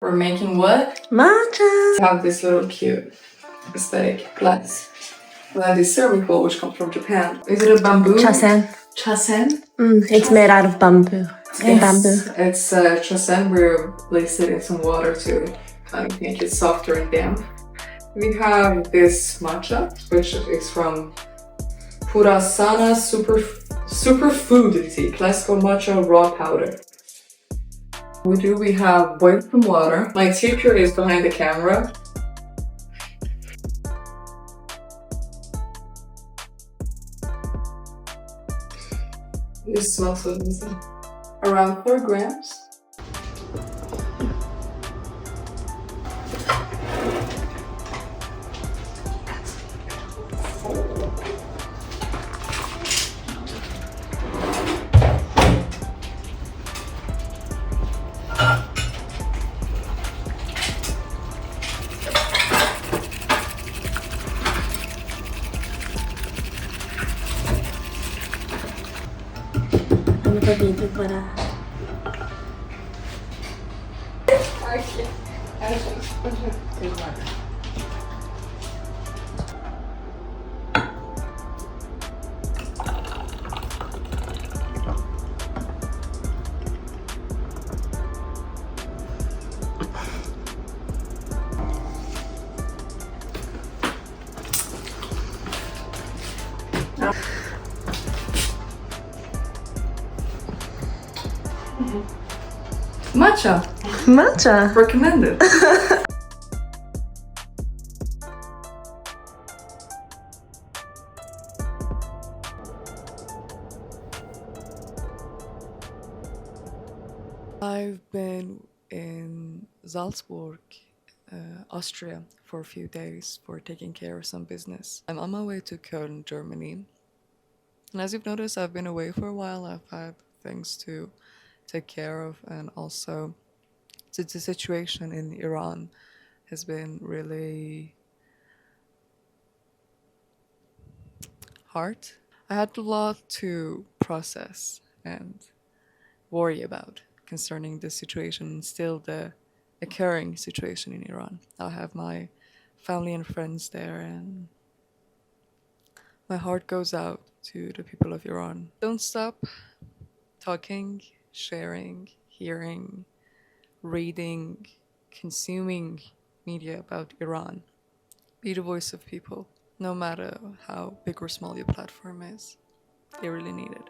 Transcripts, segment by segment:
We're making what? Matcha. We have this little cute aesthetic glass. We have this cervical, which comes from Japan. Is it a bamboo? Chasen. Chasen? It's made out of bamboo. Yes, it's chasen. We place it in some water to kind of make it softer and damp. We have this matcha, which is from Purasana Superfood Tea, classical matcha raw powder. We have boiled some water. My tea puree is behind the camera. This smells so amazing. Around 4 grams. Dito para Matcha. matcha. Recommended. I've been in Salzburg, Austria for a few days for taking care of some business. I'm on my way to Köln, Germany. And as you've noticed, I've been away for a while. I've had things to take care of, and also the situation in Iran has been really hard. I had a lot to process and worry about concerning the situation, still the occurring situation in Iran. I have my family and friends there, and my heart goes out to the people of Iran. Don't stop talking, sharing, hearing, reading, consuming media about Iran. Be the voice of people, no matter how big or small your platform is. They really need it.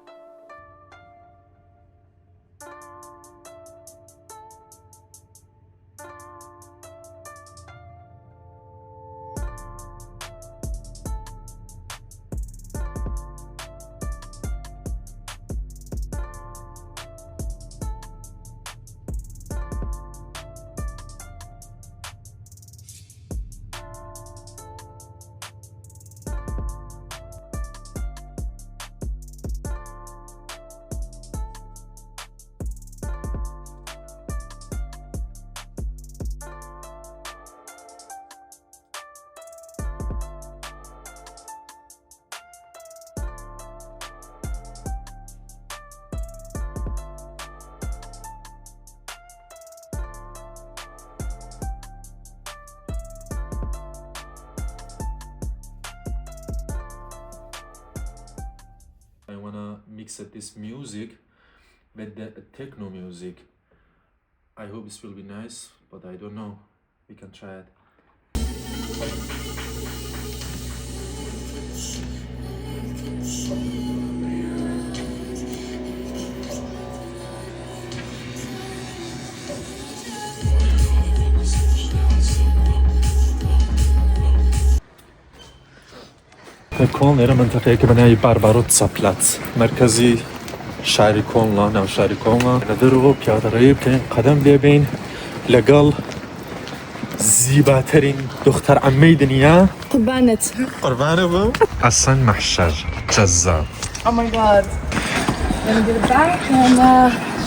I wanna mix up this music with the techno music. I hope this will be nice, but I don't know. We can try it. کلن ایره منطقه که بنای بربروتسا پلاتس مرکزی شهری کلن ناو شهری کلن ندارو پیاده روی بکنین قدم بیابین لقل زیباترین دختر عمی دنیا قربانه بو اصلا محشر جذاب. Oh my god. Let me get it back and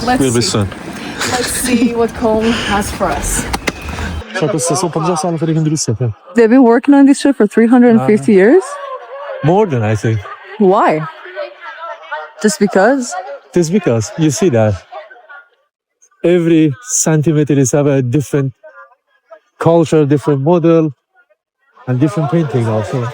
let's see what Köln has for us. They've been working on this shit for 350 years? More than I think. Why? Just because? Just because you see that every centimeter is have a different culture, different model, and different painting also.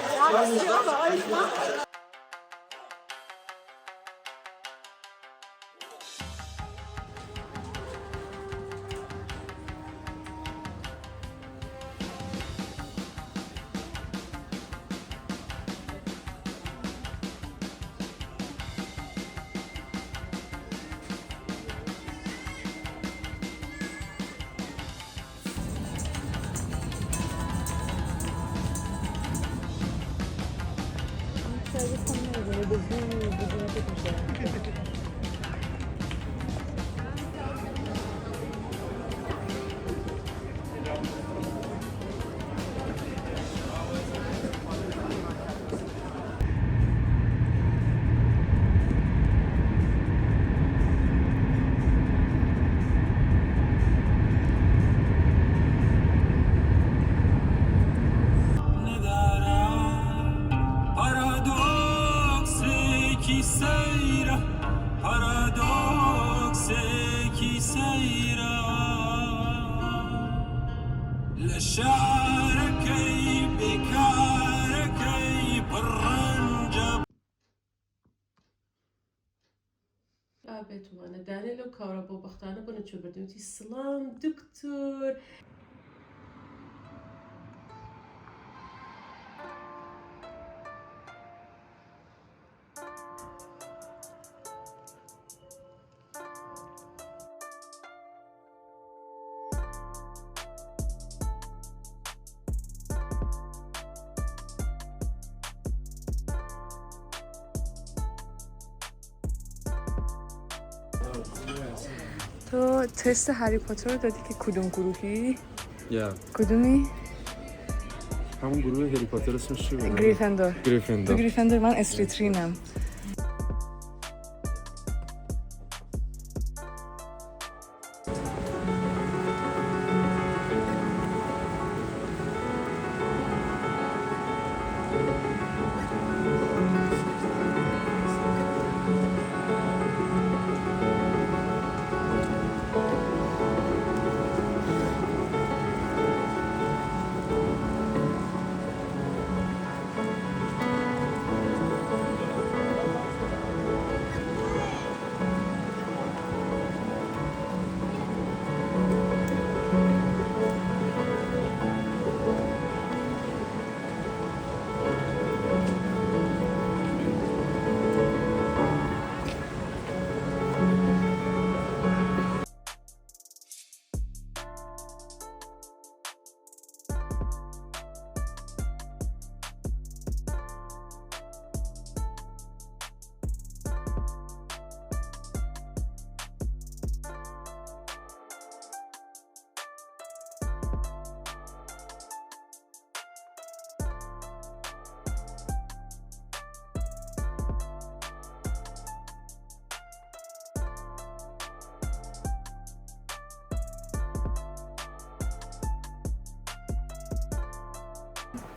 بتوانه دلیل و کارا با بختانه بنا چور بردیم تی سلام دکتر تو تست هری پاتر رو دادی که کدوم گروهی؟ یا کدومی؟ همون گروه هری پاتر اسمش چی بود؟ گریفندور. تو گریفیندور. گریفندور، من اسلیترینم.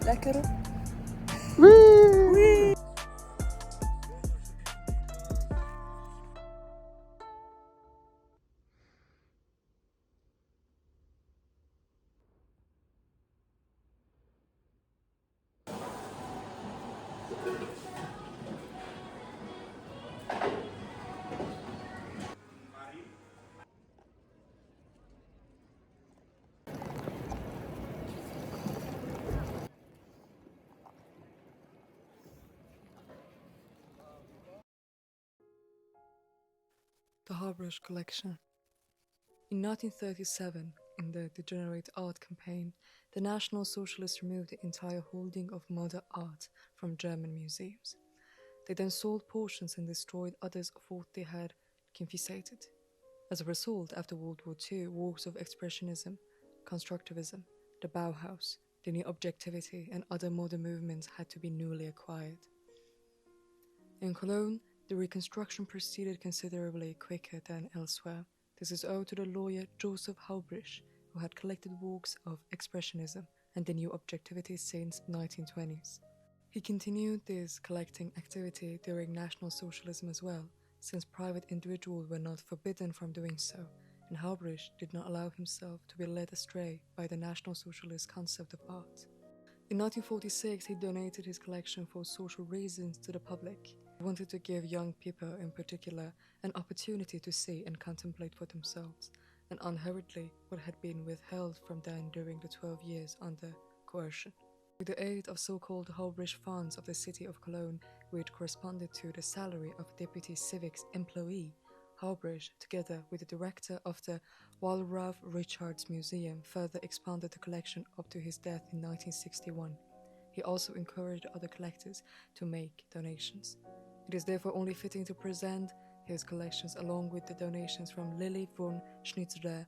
لكرو. The Harbrush Collection. In 1937, in the Degenerate Art campaign, the National Socialists removed the entire holding of modern art from German museums. They then sold portions and destroyed others of what they had confiscated. As a result, after World War II, works of Expressionism, Constructivism, the Bauhaus, the New Objectivity, and other modern movements had to be newly acquired. In Cologne, the reconstruction proceeded considerably quicker than elsewhere. This is owed to the lawyer Joseph Haubrich, who had collected works of Expressionism and the New Objectivity since 1920s. He continued this collecting activity during National Socialism as well, since private individuals were not forbidden from doing so. and Haubrich did not allow himself to be led astray by the National Socialist concept of art. In 1946, he donated his collection for social reasons to the public. He wanted to give young people, in particular, an opportunity to see and contemplate for themselves, and unhurriedly what had been withheld from them during the 12 years under coercion. With the aid of so-called Haubrich funds of the city of Cologne, which corresponded to the salary of a deputy civics employee, Haubrich, together with the director of the Wallraf Richards Museum, further expanded the collection up to his death in 1961. He also encouraged other collectors to make donations. It is therefore only fitting to present his collections along with the donations from Lily von Schnitzler,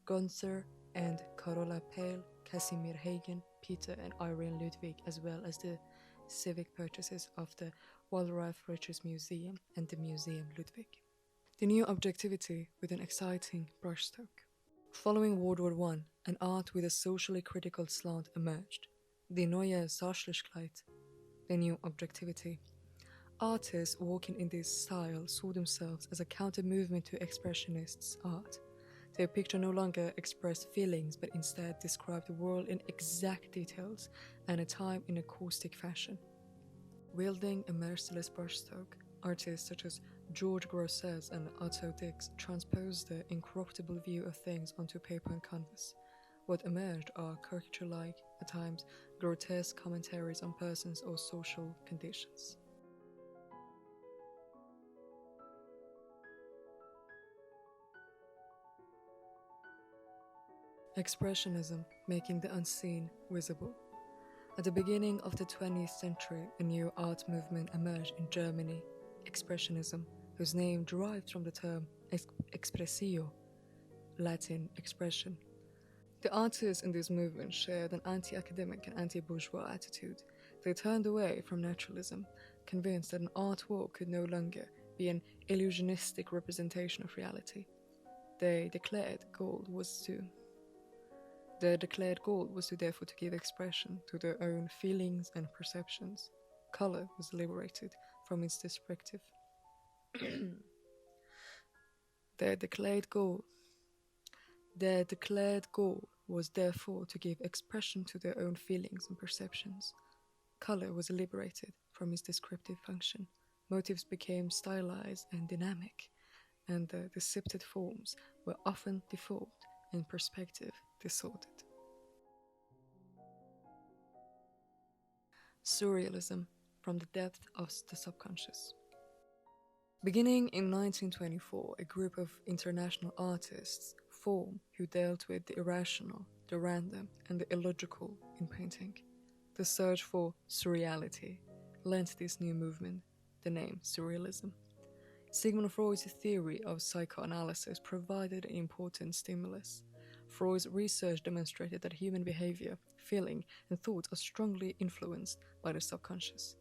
Gunther and Carola Pale, Casimir Hagen, Peter and Irene Ludwig, as well as the civic purchases of the Wallraf Richards Museum and the Museum Ludwig. The new objectivity with an exciting brushstroke. Following World War I, an art with a socially critical slant emerged. Die neue Sachlichkeit, the new objectivity. Artists working in this style saw themselves as a counter-movement to expressionists' art. Their picture no longer expressed feelings, but instead described the world in exact details and a time in a caustic fashion. Wielding a merciless brushstroke, artists such as George Grossès and Otto Dix transposed the incorruptible view of things onto paper and canvas. What emerged are caricature-like, at times grotesque commentaries on persons or social conditions. Expressionism, making the unseen visible. At the beginning of the 20th century, a new art movement emerged in Germany, Expressionism, whose name derived from the term expressio, Latin expression. The artists in this movement shared an anti-academic and anti-bourgeois attitude. They turned away from naturalism, convinced that an artwork could no longer be an illusionistic representation of reality. Their declared goal was to therefore to give expression to their own feelings and perceptions. Color was liberated from its descriptive. Their declared goal was therefore to give expression to their own feelings and perceptions. Color was liberated from its descriptive function. Motifs became stylized and dynamic, and the depicted forms were often deformed and perspective distorted. Surrealism, from the depth of the subconscious. Beginning in 1924, a group of international artists formed who dealt with the irrational, the random, and the illogical in painting. The search for surreality lent this new movement the name Surrealism. Sigmund Freud's theory of psychoanalysis provided an important stimulus. Freud's research demonstrated that human behavior, feeling, and thoughts are strongly influenced by the subconscious.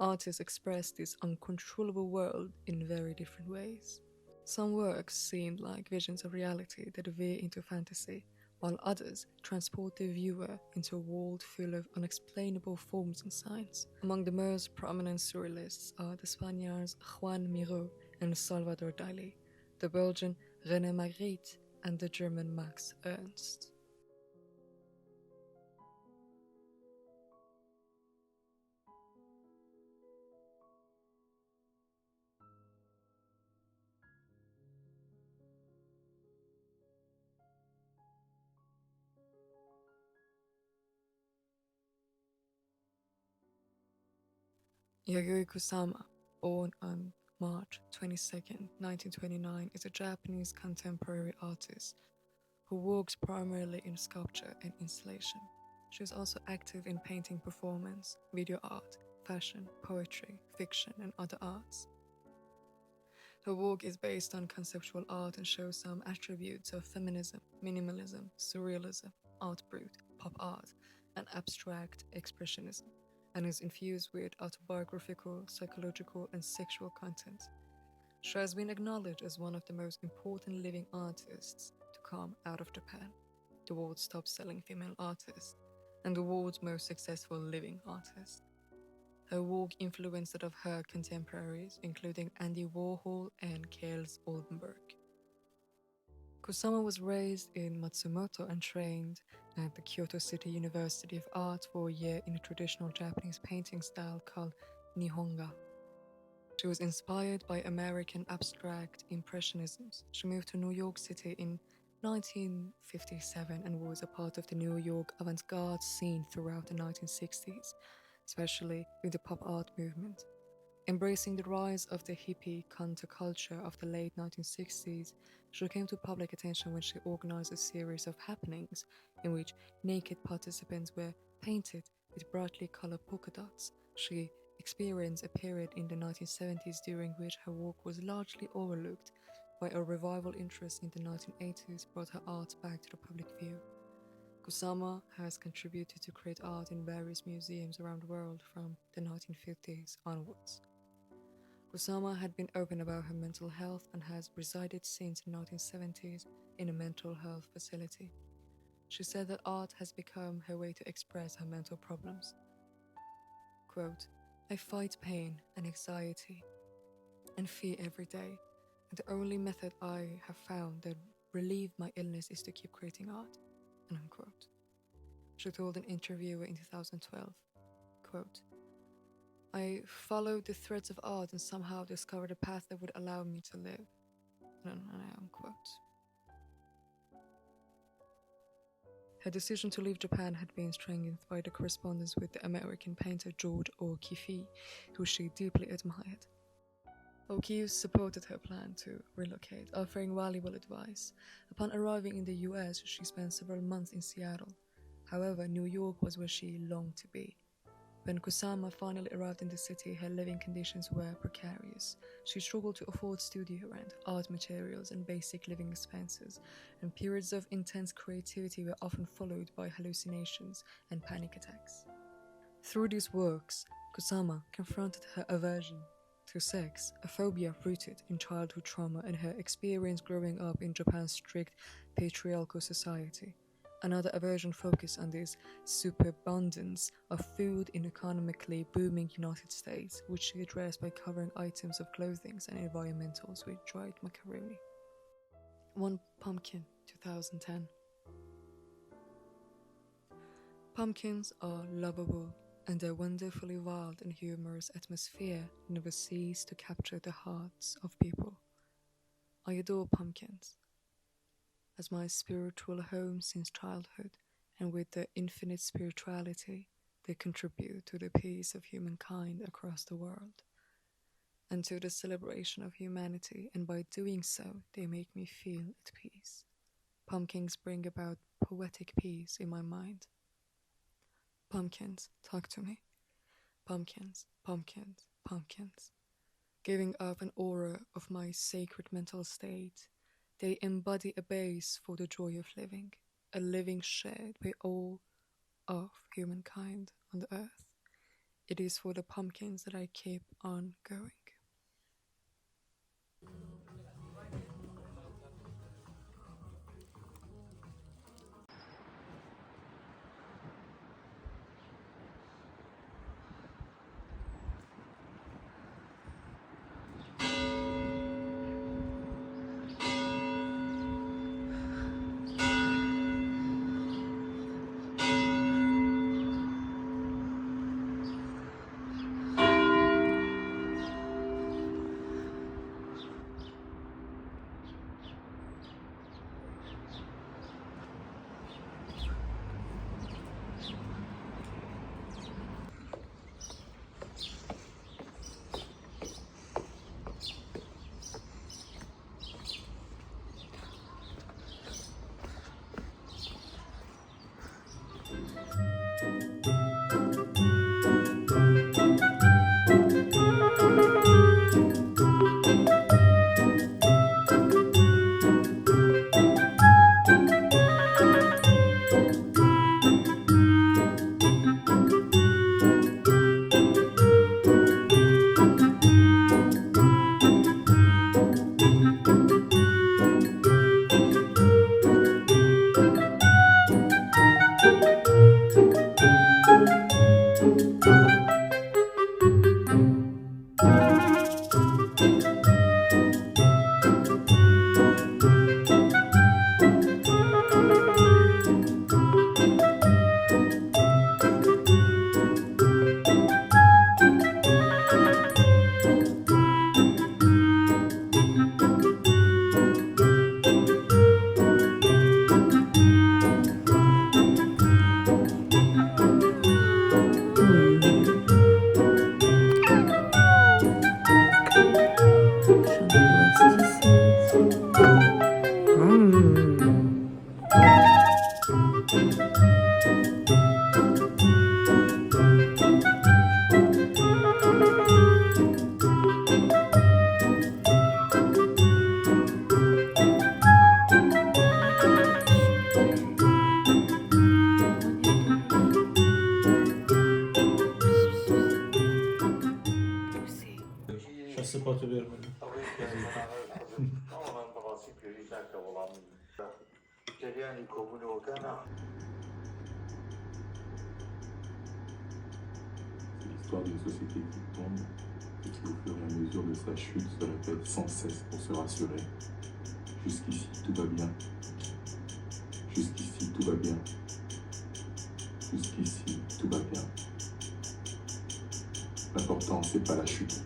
Artists express this uncontrollable world in very different ways. Some works seemed like visions of reality that veer into fantasy, while others transport the viewer into a world full of unexplainable forms and signs. Among the most prominent surrealists are the Spaniards Juan Miró and Salvador Dalí, the Belgian René Magritte, and the German Max Ernst. Yayoi Kusama, born on March 22, 1929, is a Japanese contemporary artist who works primarily in sculpture and installation. She is also active in painting, performance, video art, fashion, poetry, fiction, and other arts. Her work is based on conceptual art and shows some attributes of feminism, minimalism, surrealism, art brut, pop art, and abstract expressionism, and is infused with autobiographical, psychological, and sexual content. She has been acknowledged as one of the most important living artists to come out of Japan, the world's top-selling female artist, and the world's most successful living artist. Her work influenced that of her contemporaries, including Andy Warhol and Kjell Oldenburg. Kusama was raised in Matsumoto and trained at the Kyoto City University of Art for a year in a traditional Japanese painting style called Nihonga. She was inspired by American abstract impressionisms. She moved to New York City in 1957 and was a part of the New York avant-garde scene throughout the 1960s, especially with the pop art movement. Embracing the rise of the hippie counterculture of the late 1960s, she came to public attention when she organized a series of happenings in which naked participants were painted with brightly colored polka dots. She experienced a period in the 1970s during which her work was largely overlooked, while a revival interest in the 1980s brought her art back to the public view. Kusama has contributed to create art in various museums around the world from the 1950s onwards. Kusama had been open about her mental health and has resided since the 1970s in a mental health facility. She said that art has become her way to express her mental problems. Quote, I fight pain and anxiety and fear every day, and the only method I have found that relieve my illness is to keep creating art, unquote. She told an interviewer in 2012, quote, I followed the threads of art and somehow discovered a path that would allow me to live, unquote. Her decision to leave Japan had been strengthened by the correspondence with the American painter George O'Keeffe, who she deeply admired. O'Keeffe supported her plan to relocate, offering valuable advice. Upon arriving in the US, she spent several months in Seattle. However, New York was where she longed to be. When Kusama finally arrived in the city, her living conditions were precarious. She struggled to afford studio rent, art materials, and basic living expenses, and periods of intense creativity were often followed by hallucinations and panic attacks. Through these works, Kusama confronted her aversion to sex, a phobia rooted in childhood trauma and her experience growing up in Japan's strict patriarchal society. Another aversion focused on this superabundance of food in economically booming United States, which she addressed by covering items of clothing and environmentals with dried macaroni. One Pumpkin, 2010. Pumpkins are lovable, and their wonderfully wild and humorous atmosphere never cease to capture the hearts of people. I adore pumpkins as my spiritual home since childhood, and with their infinite spirituality, they contribute to the peace of humankind across the world, and to the celebration of humanity, and by doing so, they make me feel at peace. Pumpkins bring about poetic peace in my mind. Pumpkins, talk to me. Pumpkins, pumpkins, pumpkins. Giving up an aura of my sacred mental state, they embody a base for the joy of living, a living shared by all of humankind on the earth. It is for the pumpkins that I keep on going. C'est l'histoire d'une société qui tombe et qui, au fur et à mesure de sa chute, se répète sans cesse pour se rassurer. Jusqu'ici, tout va bien. Jusqu'ici, tout va bien. Jusqu'ici, tout va bien. L'important, c'est pas la chute.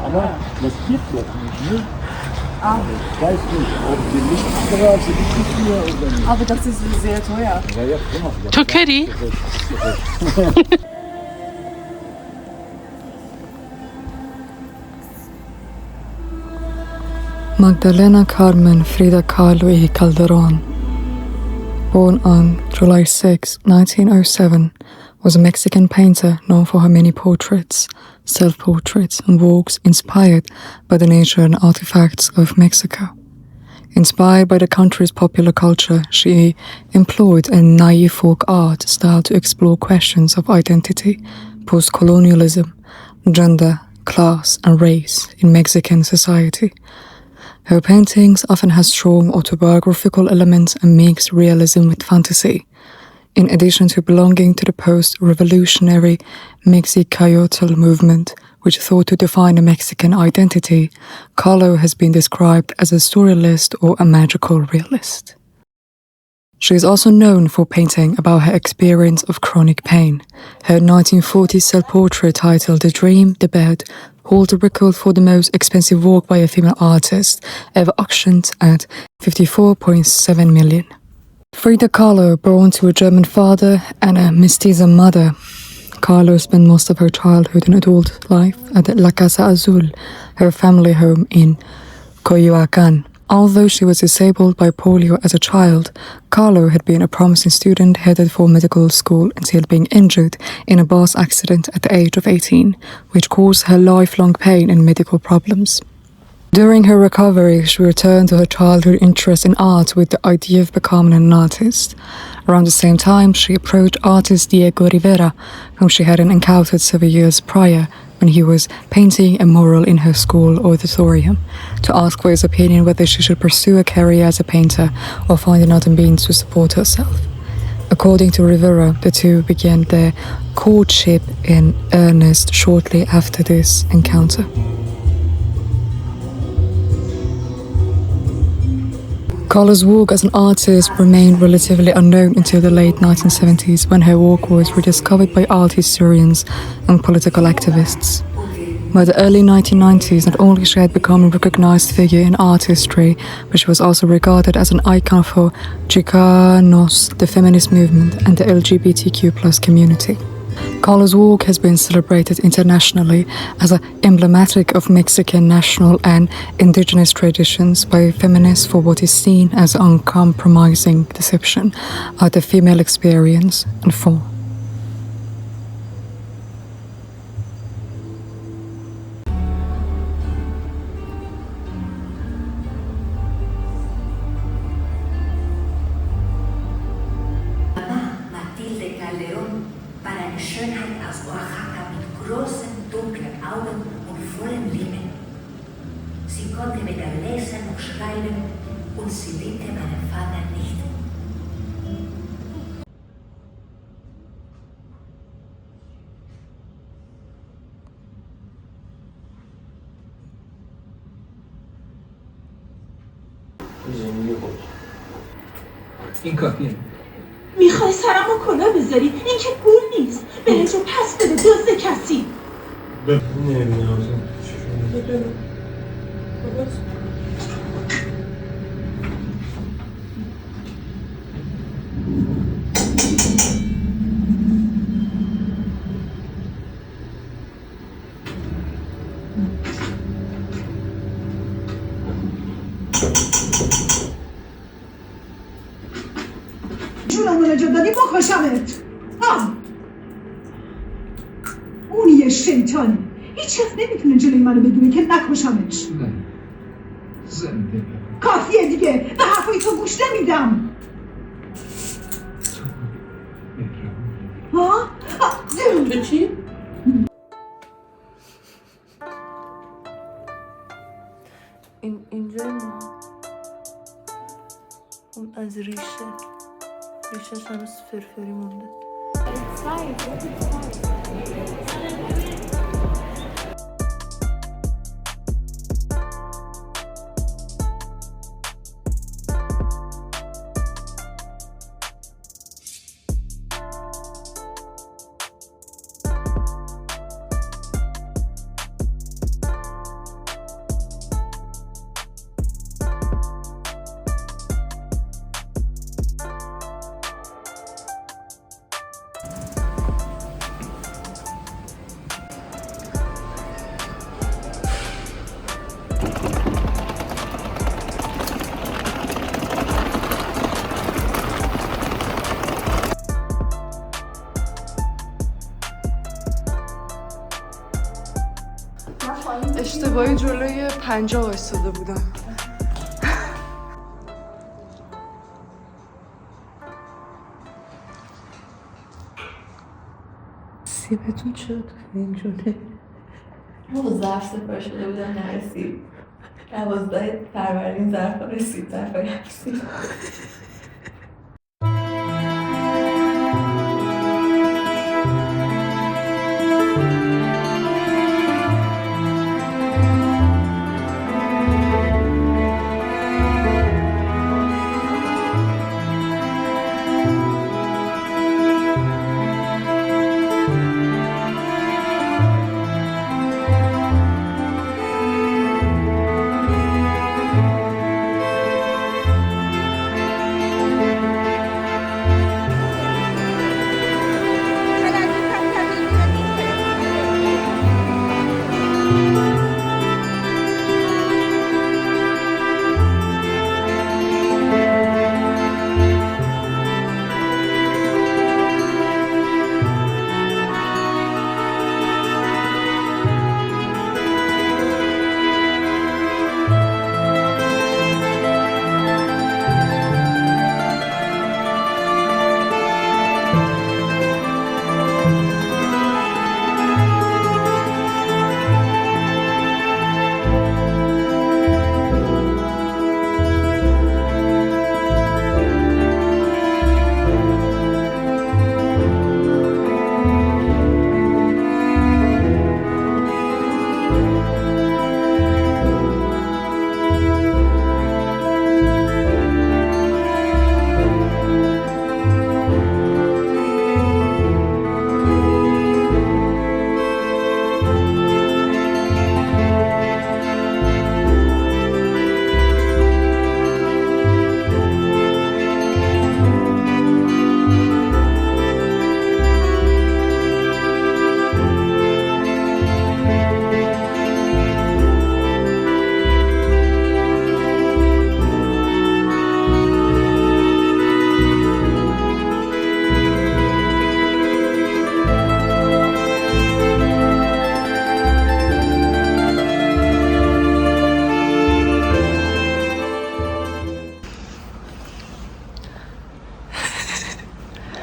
Aber das gibt doch nicht, ne? Ich weiß nicht, ob die Lichtstraße gibt es hier oder nicht. Aber das ist sehr teuer. Ja, ja, guck mal. Türkeri. Magdalena Carmen Frida Kahlo y Calderón, born on July 6, 1907, was a Mexican painter known for her many portraits, self-portraits, and works inspired by the nature and artifacts of Mexico. Inspired by the country's popular culture, she employed a naive folk art style to explore questions of identity, post-colonialism, gender, class, and race in Mexican society. Her paintings often have strong autobiographical elements and mix realism with fantasy. In addition to belonging to the post-revolutionary Mexicayotl movement, which thought to define a Mexican identity, Kahlo has been described as a storylist or a magical realist. She is also known for painting about her experience of chronic pain. Her 1940 self-portrait titled The Dream, The Bed holds the record for the most expensive work by a female artist, ever auctioned at 54.7 million. Frida Kahlo, born to a German father and a mestiza mother, Kahlo spent most of her childhood and adult life at La Casa Azul, her family home in Coyoacán. Although she was disabled by polio as a child, Kahlo had been a promising student headed for medical school until being injured in a bus accident at the age of 18, which caused her lifelong pain and medical problems. During her recovery, she returned to her childhood interest in art with the idea of becoming an artist. Around the same time, she approached artist Diego Rivera, whom she hadn't encountered several years prior when he was painting a mural in her school auditorium, to ask for his opinion whether she should pursue a career as a painter or find another means to support herself. According to Rivera, the two began their courtship in earnest shortly after this encounter. Kahlo's work as an artist remained relatively unknown until the late 1970s, when her work was rediscovered by art historians and political activists. By the early 1990s, not only she had become a recognized figure in art history, but she was also regarded as an icon for Chicanos, the feminist movement, and the LGBTQ+ community. Kahlo's work has been celebrated internationally as emblematic of Mexican national and indigenous traditions by feminists for what is seen as uncompromising deception of the female experience and form. Para eine Schönheit aus Oaxaca mit großen, dunklen Augen und vollen Lippen. Sie konnte weder lesen noch schreiben und sie liebte meinen Vater nicht. این کافیه. میخوای سرمو کلا بذاری؟ این که پول نیست. برنجو پس بده دزد کسی. دادی بکشمت. اون یه شیطانه، هیچ کس نمیتونه جلوی منو بگیره که نکشمش. زنده کافیه دیگه، به حرفای تو گوش نمیدم. ها؟ تو چی؟ اینجا ما اون از ریشش هنوز فرفری مونده. اشتباهی جلوی 50 ایستاده بودم. سیبتون چرا تو اینجوره؟ ظرف سفارش شده بودم نرسید. 12 فروردین ظرف رسید، ظرف رسید.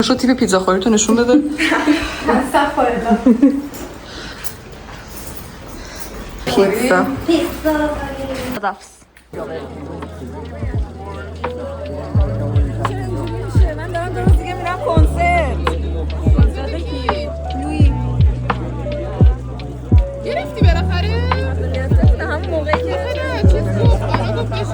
شو تیپ پیتزا خوری تو نشون بده. پیتزا من دارم درست دیگه میرم کنسرت. گرفتی بالاخره؟ گرفتم همون موقعی که چه خوب آقا گفتش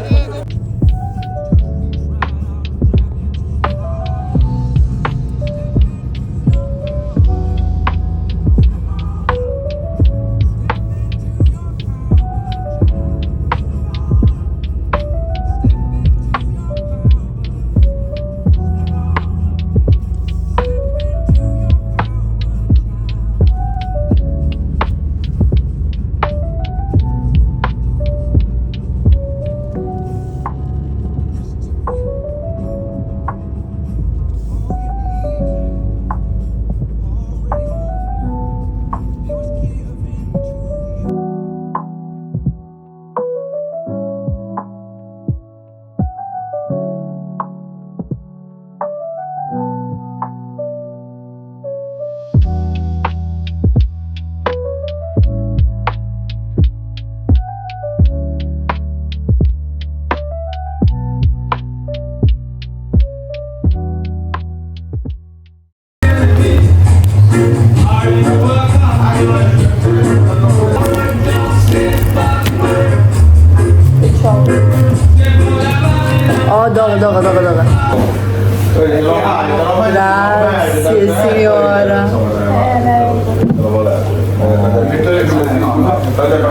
Grazie signora.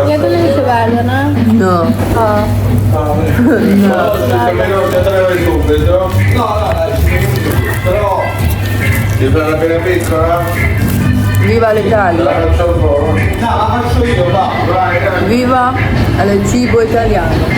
Ya tu nemici guardano? No. Però devi fare la pena piccola? Viva l'Italia! La faccio un po'? No, la faccio io, va. Viva il cibo italiano!